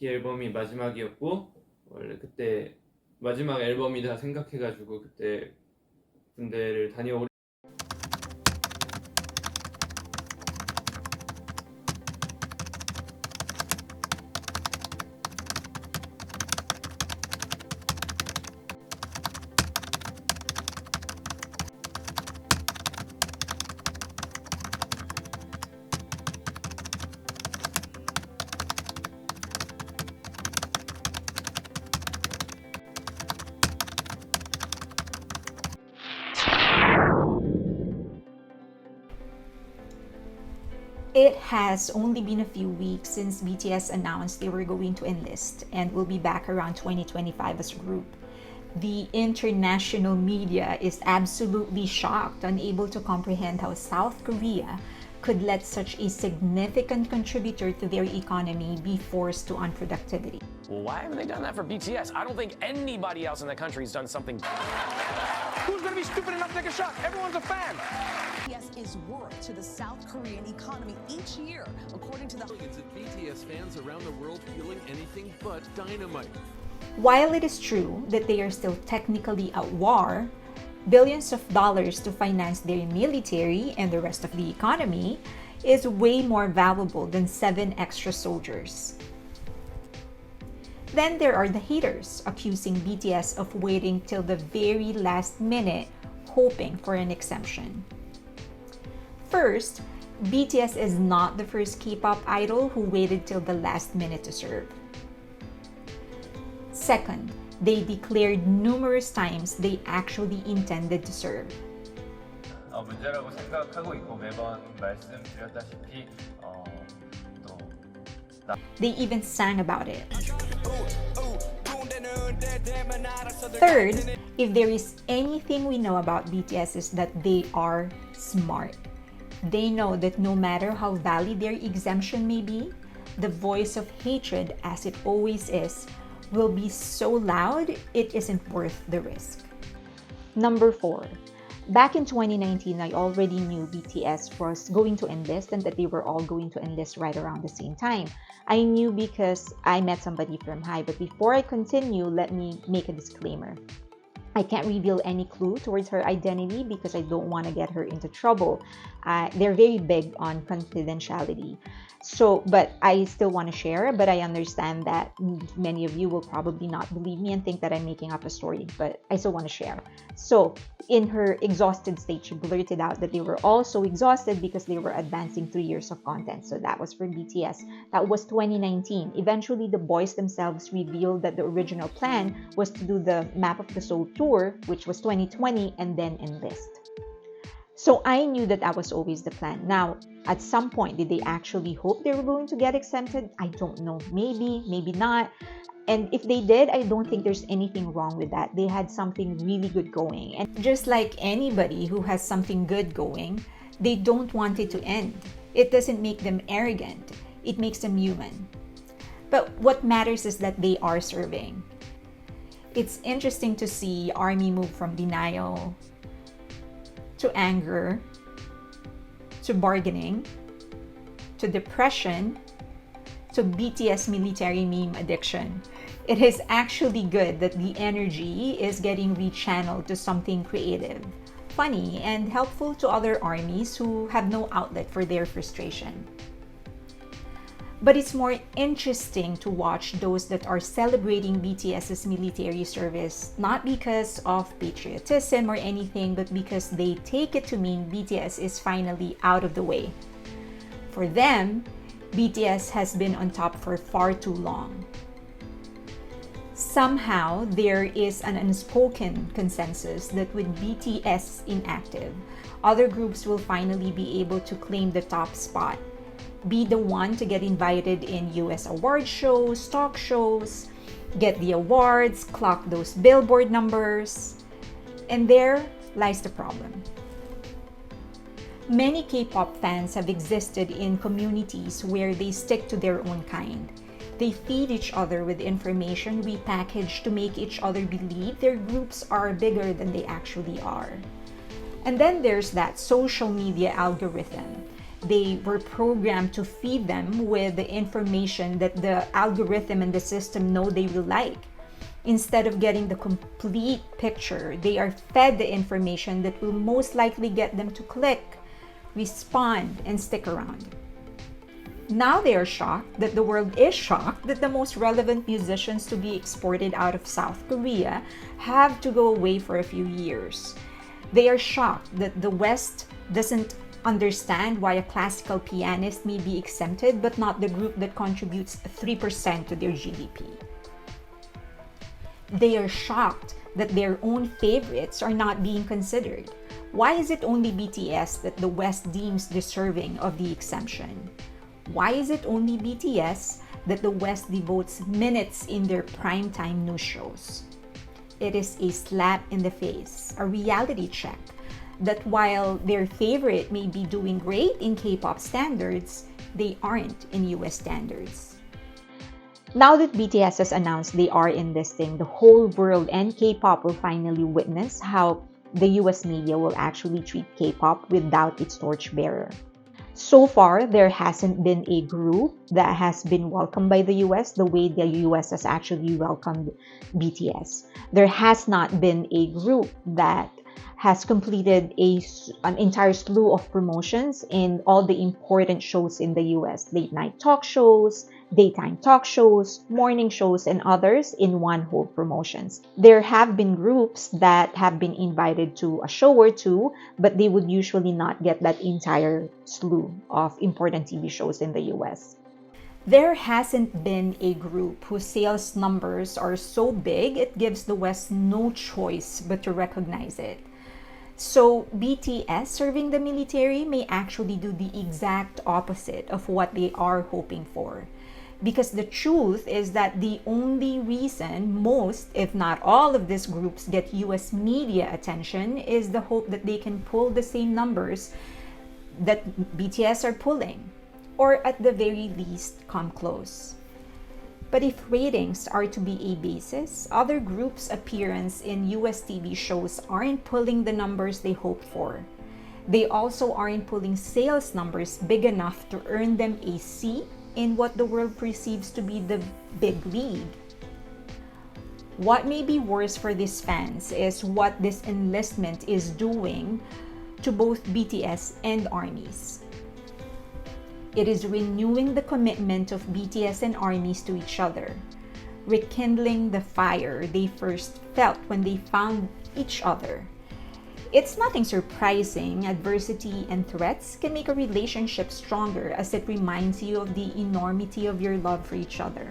이 앨범이 마지막이었고 원래 그때 마지막 앨범이다 생각해가지고 그때 군대를 다녀오고 It has only been a few weeks since BTS announced they were going to enlist and will be back around 2025 as a group. The international media is absolutely shocked, unable to comprehend how South Korea could let such a significant contributor to their economy be forced to unproductivity. Well, why haven't they done that for BTS? I don't think anybody else in the country has done something. Who's gonna be stupid enough to take a shot? Everyone's a fan. BTS is worth to the South Korean economy each year, according to the Millions of BTS fans around the world feeling anything but dynamite. While it is true that they are still technically at war, billions of dollars to finance their military and the rest of the economy is way more valuable than 7 extra soldiers. Then there are the haters accusing BTS of waiting till the very last minute, hoping for an exemption. First, BTS is not the first K-pop idol who waited till the last minute to serve. Second, they declared numerous times they actually intended to serve. 문제라고 생각하고 있고 매번 말씀드렸다시피 또 They even sang about it. Third, if there is anything we know about BTS is that they are smart. They know that no matter how valid their exemption may be, the voice of hatred, as it always is, will be so loud it isn't worth the risk. Number 4. Back in 2019, I already knew BTS was going to enlist and that they were all going to enlist right around the same time. I knew because I met somebody from HYBE, but before I continue, let me make a disclaimer. I can't reveal any clue towards her identity because I don't want to get her into trouble. They're very big on confidentiality. But I still want to share, but I understand that many of you will probably not believe me and think that I'm making up a story, but I still want to share. So, in her exhausted state, she blurted out that they were all so exhausted because they were advancing 3 years of content. So that was for BTS. That was 2019. Eventually, the boys themselves revealed that the original plan was to do the Map of the Soul tour, which was 2020, and then enlist. So I knew that that was always the plan. Now, at some point, did they actually hope they were going to get exempted? I don't know. Maybe, maybe not. And if they did, I don't think there's anything wrong with that. They had something really good going. And just like anybody who has something good going, they don't want it to end. It doesn't make them arrogant. It makes them human. But what matters is that they are serving. It's interesting to see ARMY move from denial to anger, to bargaining, to depression, to BTS military meme addiction. It is actually good that the energy is getting rechanneled to something creative, funny, and helpful to other armies who have no outlet for their frustration. But it's more interesting to watch those that are celebrating BTS's military service, not because of patriotism or anything, but because they take it to mean BTS is finally out of the way. For them, BTS has been on top for far too long. Somehow, there is an unspoken consensus that with BTS inactive, other groups will finally be able to claim the top spot, be the one to get invited in US award shows, talk shows, get the awards, clock those billboard numbers. And there lies the problem. Many K-pop fans have existed in communities where they stick to their own kind. They feed each other with information repackaged to make each other believe their groups are bigger than they actually are. And then there's that social media algorithm. They were programmed to feed them with the information that the algorithm and the system know they will like. Instead of getting the complete picture, they are fed the information that will most likely get them to click, respond, and stick around. Now they are shocked that the world is shocked that the most relevant musicians to be exported out of South Korea have to go away for a few years. They are shocked that the West doesn't understand why a classical pianist may be exempted but not the group that contributes 3% to their GDP. They are shocked that their own favorites are not being considered. Why is it only BTS that the West deems deserving of the exemption? Why is it only BTS that the West devotes minutes in their primetime news shows? It is a slap in the face, a reality check, that while their favorite may be doing great in K-pop standards, they aren't in US standards. Now that BTS has announced they are enlisting, the whole world and K-pop will finally witness how the US media will actually treat K-pop without its torchbearer. So far, there hasn't been a group that has been welcomed by the US the way the US has actually welcomed BTS. There has not been a group that has completed an entire slew of promotions in all the important shows in the US, late night talk shows, daytime talk shows, morning shows, and others in one whole promotions. There have been groups that have been invited to a show or two, but they would usually not get that entire slew of important TV shows in the US. There hasn't been a group whose sales numbers are so big it gives the West no choice but to recognize it. So BTS serving the military may actually do the exact opposite of what they are hoping for. Because the truth is that the only reason most, if not all, of these groups get US media attention is the hope that they can pull the same numbers that BTS are pulling, or at the very least come close. But if ratings are to be a basis, other groups' appearance in US TV shows aren't pulling the numbers they hoped for. They also aren't pulling sales numbers big enough to earn them a seat in what the world perceives to be the big league. What may be worse for these fans is what this enlistment is doing to both BTS and ARMYs. It is renewing the commitment of BTS and ARMYs to each other, rekindling the fire they first felt when they found each other. It's nothing surprising. Adversity and threats can make a relationship stronger as it reminds you of the enormity of your love for each other.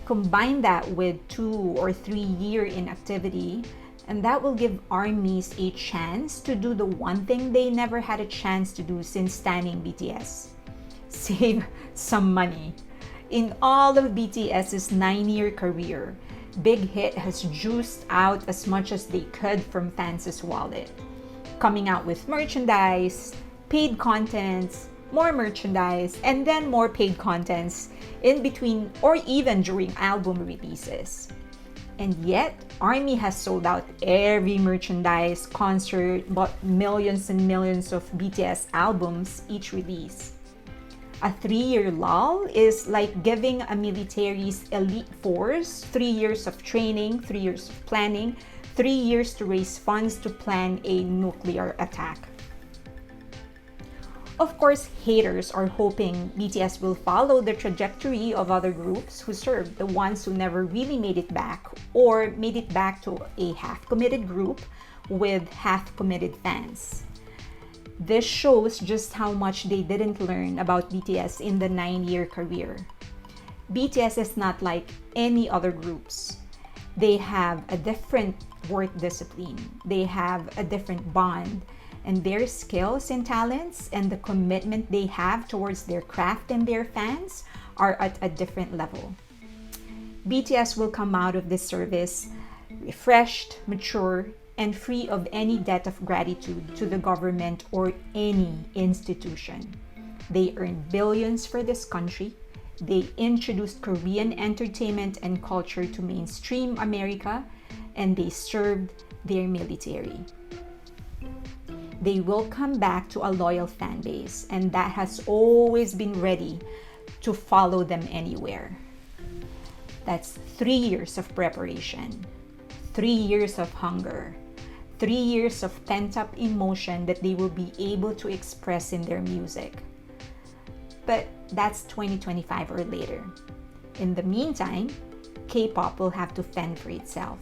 Combine that with 2 or 3 year inactivity, and that will give ARMYs a chance to do the one thing they never had a chance to do since standing BTS. Save some money. In all of BTS's 9-year career, Big Hit has juiced out as much as they could from fans' wallet, coming out with merchandise, paid contents, more merchandise, and then more paid contents in between or even during album releases. And yet, ARMY has sold out every merchandise, concert, bought millions and millions of BTS albums each release. A 3-year lull is like giving a military's elite force 3 years of training, 3 years of planning, 3 years to raise funds to plan a nuclear attack. Of course, haters are hoping BTS will follow the trajectory of other groups who served, the ones who never really made it back or made it back to a half-committed group with half-committed fans. This shows just how much they didn't learn about BTS in the 9-year career. BTS is not like any other groups. They have a different work discipline. They have a different bond. And their skills and talents and the commitment they have towards their craft and their fans are at a different level. BTS will come out of this service refreshed, mature, and free of any debt of gratitude to the government or any institution. They earned billions for this country. They introduced Korean entertainment and culture to mainstream America, and they served their military. they will come back to a loyal fan base, and that has always been ready to follow them anywhere. That's 3 years of preparation, 3 years of hunger, 3 years of pent-up emotion that they will be able to express in their music. But that's 2025 or later. In the meantime, K-pop will have to fend for itself.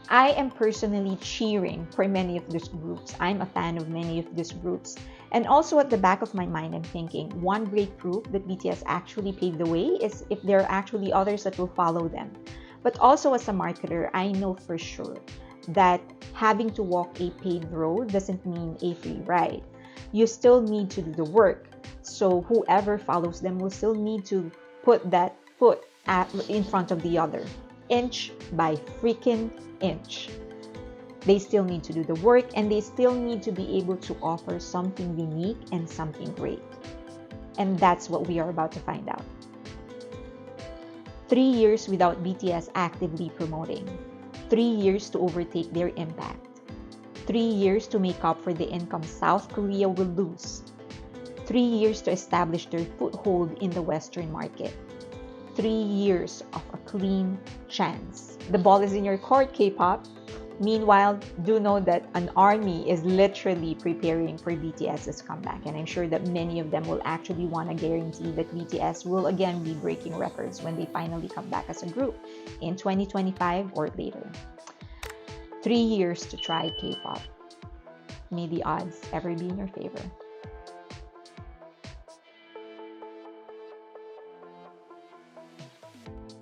I am personally cheering for many of these groups. I'm a fan of many of these groups. And also at the back of my mind, I'm thinking one great proof that BTS actually paved the way is if there are actually others that will follow them. But also as a marketer, I know for sure that having to walk a paved road doesn't mean a free ride. You still need to do the work. So whoever follows them will still need to put that foot in front of the other, inch by freaking inch. They still need to do the work, and they still need to be able to offer something unique and something great. And that's what we are about to find out. 3 years without BTS actively promoting. 3 years to overtake their impact. 3 years to make up for the income South Korea will lose. 3 years to establish their foothold in the Western market. 3 years of a clean chance. The ball is in your court, K-pop. Meanwhile, do know that an army is literally preparing for BTS's comeback, and I'm sure that many of them will actually want to guarantee that BTS will again be breaking records when they finally come back as a group in 2025 or later. 3 years to try K-pop. May the odds ever be in your favor.